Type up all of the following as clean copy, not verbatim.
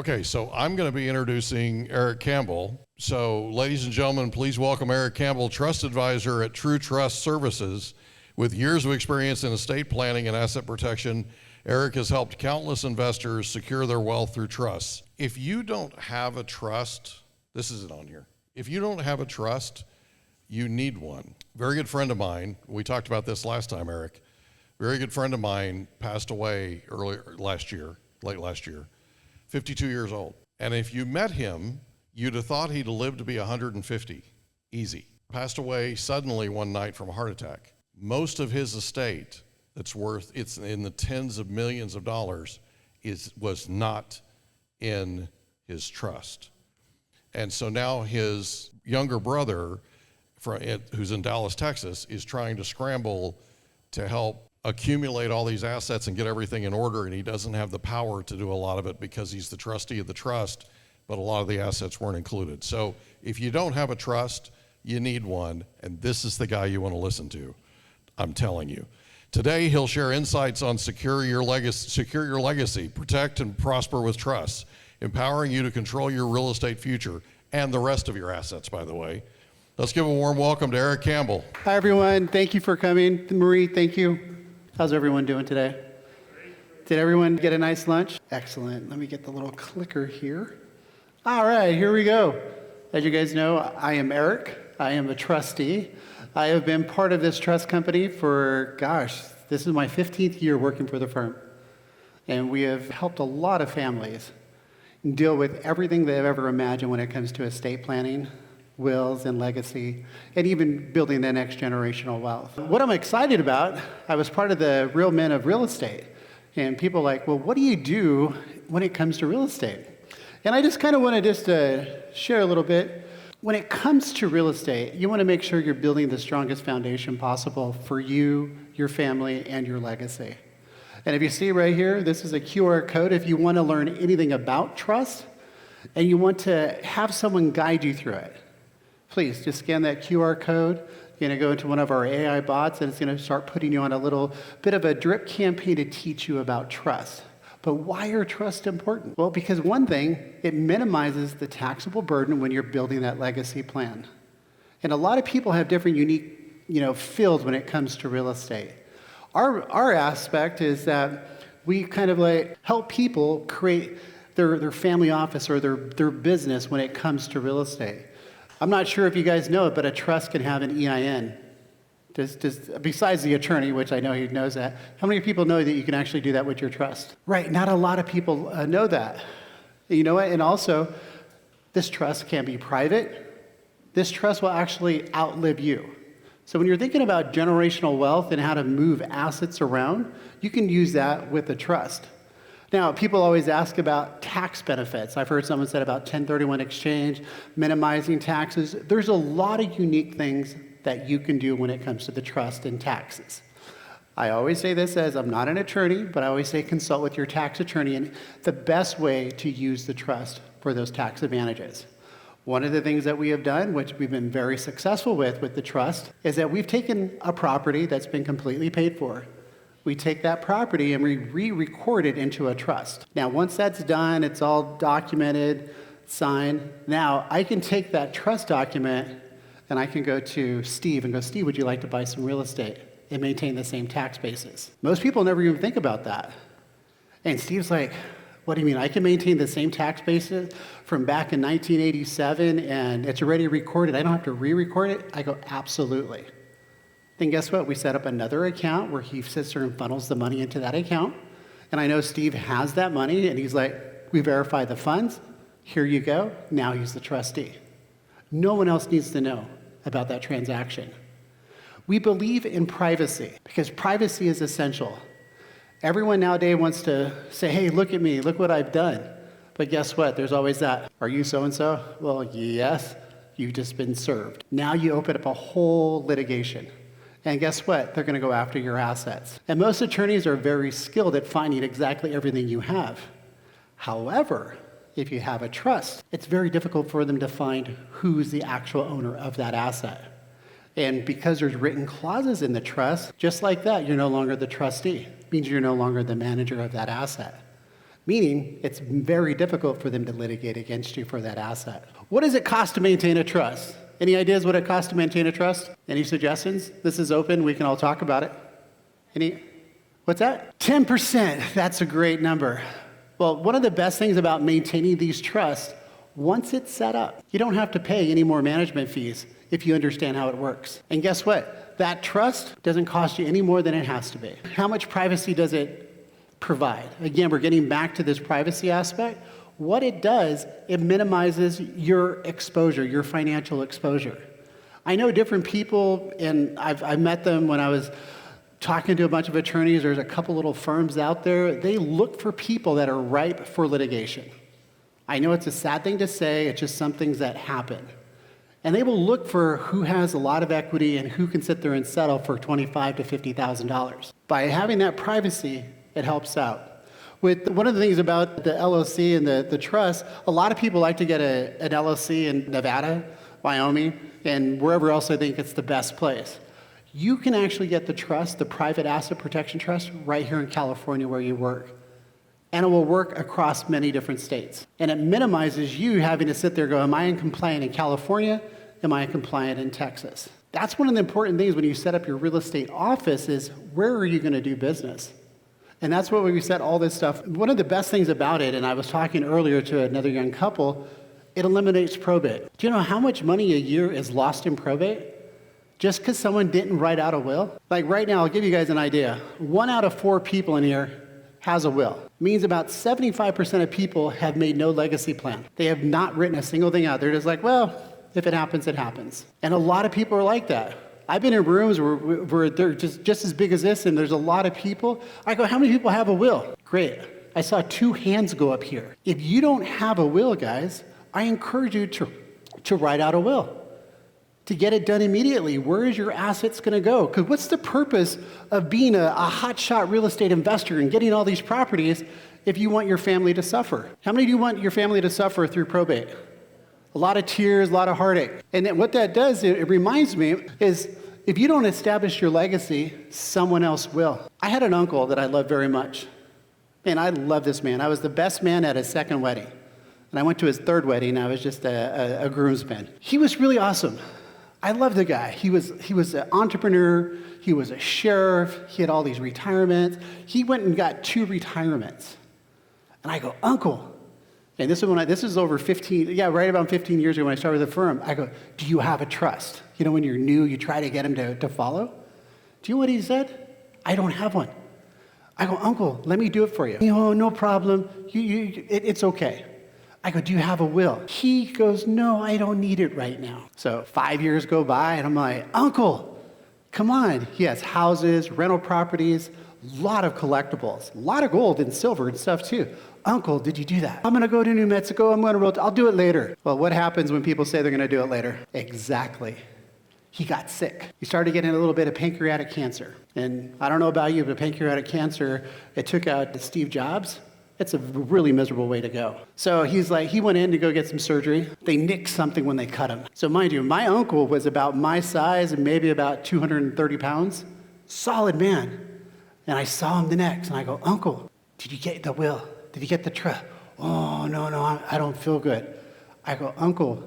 Okay, so I'm going to be introducing Eric Campbell. So, ladies and gentlemen, please welcome Eric Campbell, Trust Advisor at True Trust Services. With years of experience in estate planning and asset protection, Eric has helped countless investors secure their wealth through trusts. If you don't have a trust, this isn't on here. If you don't have a trust, you need one. Very good friend of mine, we talked about this last time, Eric. Very good friend of mine passed away late last year, 52 years old. And if you met him, you'd have thought he'd lived to be 150, easy. Passed away suddenly one night from a heart attack. Most of his estate, it's in the tens of millions of dollars, was not in his trust. And so now his younger brother, who's in Dallas, Texas, is trying to scramble to help accumulate all these assets and get everything in order, and he doesn't have the power to do a lot of it because he's the trustee of the trust, but a lot of the assets weren't included. So if you don't have a trust, you need one, and this is the guy you want to listen to, I'm telling you. Today, he'll share insights on secure your legacy, protect and prosper with trust, empowering you to control your real estate future and the rest of your assets, by the way. Let's give a warm welcome to Eric Campbell. Hi, everyone. Thank you for coming. Marie, thank you. How's everyone doing today? Did everyone get a nice lunch? Excellent. Let me get the little clicker here. All right, here we go. As you guys know, I am Eric. I am a trustee. I have been part of this trust company for, this is my 15th year working for the firm. And we have helped a lot of families deal with everything they've ever imagined when it comes to estate planning, wills and legacy, and even building the next generational wealth. What I'm excited about, I was part of the Real Men of Real Estate, and people are like, well, what do you do when it comes to real estate? And I just kind of want to share a little bit. When it comes to real estate, you want to make sure you're building the strongest foundation possible for you, your family, and your legacy. And if you see right here, this is a QR code. If you want to learn anything about trust, and you want to have someone guide you through it, please just scan that QR code. You're going to go into one of our AI bots, and it's going to start putting you on a little bit of a drip campaign to teach you about trust. But why are trusts important? Well, because one thing, it minimizes the taxable burden when you're building that legacy plan. And a lot of people have different unique, fields when it comes to real estate. Our aspect is that we kind of help people create their family office or their business when it comes to real estate. I'm not sure if you guys know it, but a trust can have an EIN. Just besides the attorney, which I know he knows that. How many people know that you can actually do that with your trust? Right, not a lot of people know that. You know what? And also, this trust can be private. This trust will actually outlive you. So when you're thinking about generational wealth and how to move assets around, you can use that with a trust. Now, people always ask about tax benefits. I've heard someone said about 1031 exchange, minimizing taxes. There's a lot of unique things that you can do when it comes to the trust and taxes. I always say this as I'm not an attorney, but I always say consult with your tax attorney and the best way to use the trust for those tax advantages. One of the things that we have done, which we've been very successful with the trust, is that we've taken a property that's been completely paid for. We take that property and we re-record it into a trust. Now, once that's done, it's all documented, signed. Now, I can take that trust document and I can go to Steve and go, Steve, would you like to buy some real estate and maintain the same tax basis? Most people never even think about that. And Steve's like, what do you mean? I can maintain the same tax basis from back in 1987 and it's already recorded. I don't have to re-record it? I go, absolutely. Then guess what? We set up another account where he sits there and funnels the money into that account. And I know Steve has that money, and he's like, we verify the funds. Here you go. Now he's the trustee. No one else needs to know about that transaction. We believe in privacy because privacy is essential. Everyone nowadays wants to say, hey, look at me. Look what I've done. But guess what? There's always that. Are you so-and-so? Well, yes. You've just been served. Now you open up a whole litigation. And guess what? They're going to go after your assets. And most attorneys are very skilled at finding exactly everything you have. However, if you have a trust, it's very difficult for them to find who's the actual owner of that asset. And because there's written clauses in the trust, just like that, you're no longer the trustee. It means you're no longer the manager of that asset. meaning it's very difficult for them to litigate against you for that asset. What does it cost to maintain a trust? Any ideas what it costs to maintain a trust? Any suggestions? This is open. We can all talk about it. What's that? 10%. That's a great number. Well, one of the best things about maintaining these trusts, once it's set up, you don't have to pay any more management fees if you understand how it works. And guess what? That trust doesn't cost you any more than it has to be. How much privacy does it provide? Again, we're getting back to this privacy aspect. What it does, it minimizes your exposure, your financial exposure. I know different people, and I've met them when I was talking to a bunch of attorneys. There's a couple little firms out there. They look for people that are ripe for litigation. I know it's a sad thing to say, it's just some things that happen. And they will look for who has a lot of equity and who can sit there and settle for $25,000 to $50,000. By having that privacy, it helps out. With one of the things about the LLC and the trust, a lot of people like to get an LLC in Nevada, Wyoming, and wherever else they think it's the best place. You can actually get the trust, the private asset protection trust, right here in California where you work. And it will work across many different states. And it minimizes you having to sit there and go, am I compliant in California? Am I compliant in Texas? That's one of the important things when you set up your real estate office is where are you going to do business? And that's what we set all this stuff. One of the best things about it, and I was talking earlier to another young couple, it eliminates probate. Do you know how much money a year is lost in probate? Just because someone didn't write out a will? Like right now, I'll give you guys an idea. 1 out of 4 people in here has a will. Means about 75% of people have made no legacy plan. They have not written a single thing out. They're just like, well, if it happens, it happens. And a lot of people are like that. I've been in rooms where they're just as big as this, and there's a lot of people. I go, how many people have a will? Great. I saw 2 hands go up here. If you don't have a will, guys, I encourage you to write out a will, to get it done immediately. Where is your assets going to go? Because what's the purpose of being a hotshot real estate investor and getting all these properties if you want your family to suffer? How many do you want your family to suffer through probate? A lot of tears, a lot of heartache. And then what that does, it reminds me, is if you don't establish your legacy, someone else will. I had an uncle that I loved very much. Man, I love this man. I was the best man at his 2nd wedding. And I went to his 3rd wedding, I was just a groomsman. He was really awesome. I love the guy. He was an entrepreneur. He was a sheriff. He had all these retirements. He went and got 2 retirements. And I go, Uncle, and this is over 15, right about 15 years ago when I started the firm. I go, do you have a trust? You know, when you're new, you try to get him to follow. Do you know what he said? I don't have one. I go, Uncle, let me do it for you. Oh, no problem. It's okay. I go, do you have a will? He goes, no, I don't need it right now. So 5 years go by, and I'm like, Uncle, come on. He has houses, rental properties, a lot of collectibles, a lot of gold and silver and stuff too. Uncle, did you do that? I'm going to go to New Mexico. I'll do it later. Well, what happens when people say they're going to do it later? Exactly. He got sick. He started getting a little bit of pancreatic cancer. And I don't know about you, but pancreatic cancer, it took out Steve Jobs. It's a really miserable way to go. So he went in to go get some surgery. They nicked something when they cut him. So mind you, my uncle was about my size and maybe about 230 pounds. Solid man. And I saw him the next, and I go, Uncle, did you get the will? Did you get the trust? Oh, no, I don't feel good. I go, Uncle,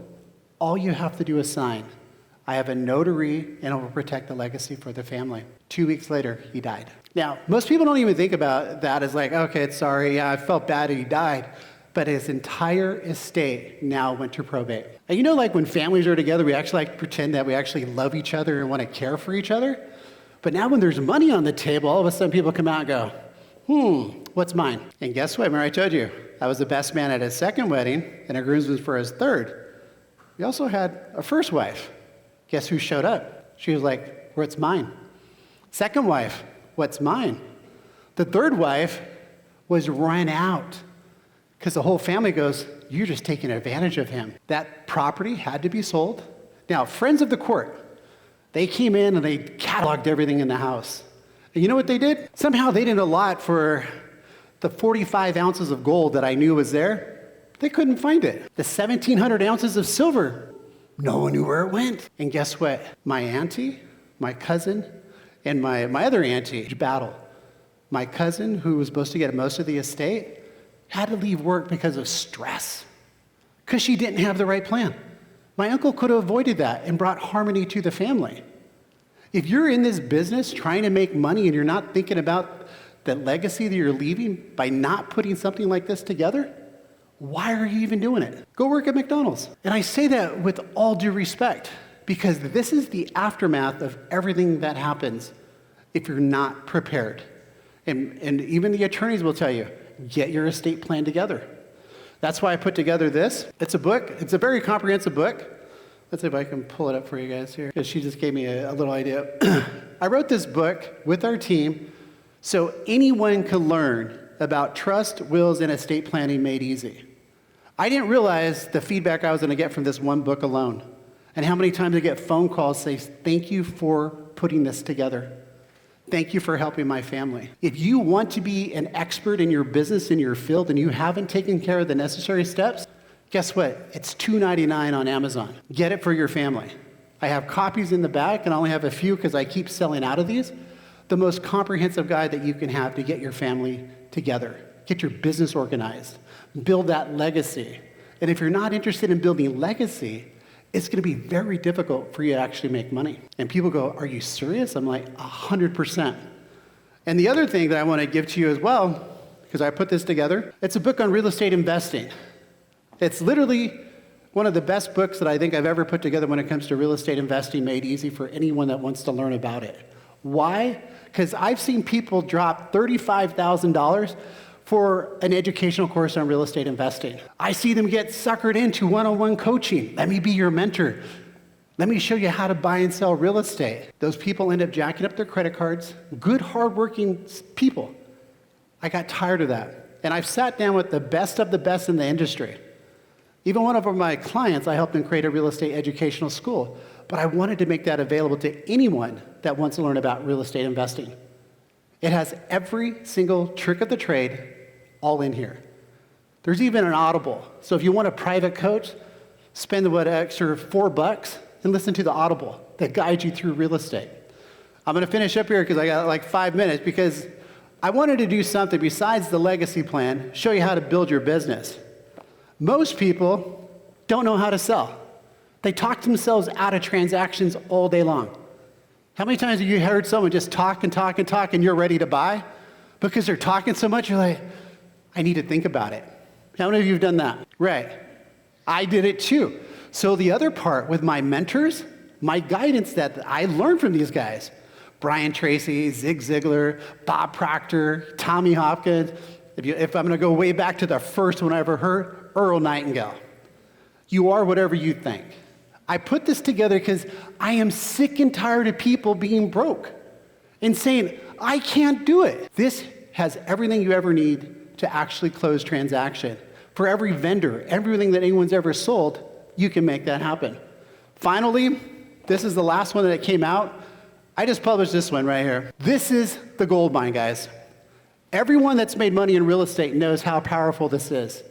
all you have to do is sign. I have a notary, and it will protect the legacy for the family. 2 weeks later, he died. Now, most people don't even think about that as like, okay, sorry, I felt bad he died. But his entire estate now went to probate. And you know, like when families are together, we actually like to pretend that we actually love each other and want to care for each other. But now when there's money on the table, all of a sudden people come out and go, what's mine? And guess what? Remember I told you, I was the best man at his 2nd wedding and a groomsman for his 3rd. We also had a 1st wife. Guess who showed up? She was like, what's mine? 2nd wife, what's mine? The 3rd wife was run out because the whole family goes, you're just taking advantage of him. That property had to be sold. Now, friends of the court, they came in and they cataloged everything in the house. And you know what they did? Somehow they didn't allot for the 45 ounces of gold that I knew was there. They couldn't find it. The 1,700 ounces of silver, no one knew where it went. And guess what? My auntie, my cousin, and my other auntie battle. My cousin, who was supposed to get most of the estate, had to leave work because of stress, because she didn't have the right plan. My uncle could have avoided that and brought harmony to the family. If you're in this business trying to make money and you're not thinking about the legacy that you're leaving by not putting something like this together, why are you even doing it? Go work at McDonald's. And I say that with all due respect, because this is the aftermath of everything that happens if you're not prepared. And even the attorneys will tell you, get your estate plan together. That's why I put together this. It's a book. It's a very comprehensive book. Let's see if I can pull it up for you guys here, because she just gave me a little idea. I wrote this book with our team so anyone could learn about trust, wills, and estate planning made easy. I didn't realize the feedback I was going to get from this one book alone, and how many times I get phone calls say, thank you for putting this together. Thank you for helping my family. If you want to be an expert in your business, in your field, and you haven't taken care of the necessary steps, guess what? It's $2.99 on Amazon. Get it for your family. I have copies in the back, and I only have a few because I keep selling out of these. The most comprehensive guide that you can have to get your family together, get your business organized, build that legacy. And if you're not interested in building legacy, it's going to be very difficult for you to actually make money. And people go, are you serious? I'm like, 100%. And the other thing that I want to give to you as well, because I put this together, it's a book on real estate investing. It's literally one of the best books that I think I've ever put together when it comes to real estate investing, made easy for anyone that wants to learn about it. Why? Because I've seen people drop $35,000 for an educational course on real estate investing. I see them get suckered into one-on-one coaching. Let me be your mentor. Let me show you how to buy and sell real estate. Those people end up jacking up their credit cards. Good, hardworking people. I got tired of that. And I've sat down with the best of the best in the industry. Even one of my clients, I helped them create a real estate educational school. But I wanted to make that available to anyone that wants to learn about real estate investing. It has every single trick of the trade all in here. There's even an Audible. So if you want a private coach, spend extra $4 and listen to the Audible that guides you through real estate. I'm going to finish up here because I got like 5 minutes, because I wanted to do something besides the legacy plan, show you how to build your business. Most people don't know how to sell. They talk themselves out of transactions all day long. How many times have you heard someone just talk and talk and talk and you're ready to buy? Because they're talking so much, you're like, I need to think about it. How many of you have done that? Right. I did it too. So the other part with my mentors, my guidance that I learned from these guys, Brian Tracy, Zig Ziglar, Bob Proctor, Tommy Hopkins, if I'm going to go way back to the first one I ever heard, Earl Nightingale. You are whatever you think. I put this together because I am sick and tired of people being broke and saying, I can't do it. This has everything you ever need to actually close transaction. For every vendor, everything that anyone's ever sold, you can make that happen. Finally, this is the last one that came out. I just published this one right here. This is the gold mine, guys. Everyone that's made money in real estate knows how powerful this is.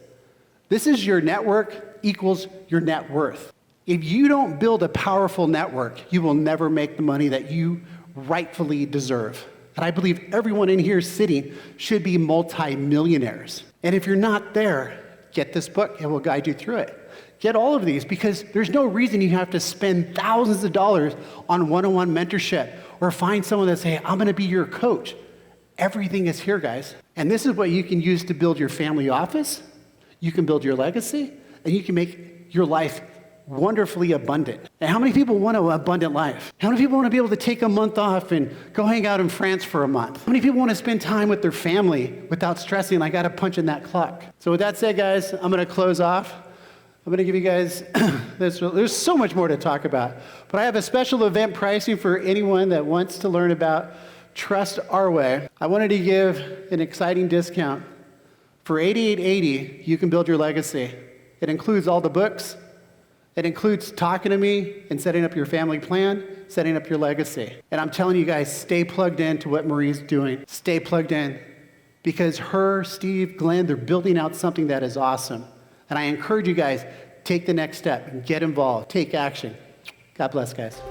This is your network equals your net worth. If you don't build a powerful network, you will never make the money that you rightfully deserve. And I believe everyone in here sitting should be multi-millionaires. And if you're not there, get this book. It will guide you through it. Get all of these, because there's no reason you have to spend thousands of dollars on one-on-one mentorship or find someone that say, I'm going to be your coach. Everything is here, guys. And this is what you can use to build your family office. You can build your legacy, and you can make your life wonderfully abundant. And how many people want an abundant life? How many people want to be able to take a month off and go hang out in France for a month? How many people want to spend time with their family without stressing, I got to punch in that clock? So with that said, guys, I'm going to close off. I'm going to give you guys, there's so much more to talk about, but I have a special event pricing for anyone that wants to learn about Trust Our Way. I wanted to give an exciting discount. For $88.80, you can build your legacy. It includes all the books. It includes talking to me and setting up your family plan, setting up your legacy. And I'm telling you guys, stay plugged in to what Marie's doing. Stay plugged in, because her, Steve, Glenn, they're building out something that is awesome. And I encourage you guys, take the next step and get involved. Take action. God bless, guys.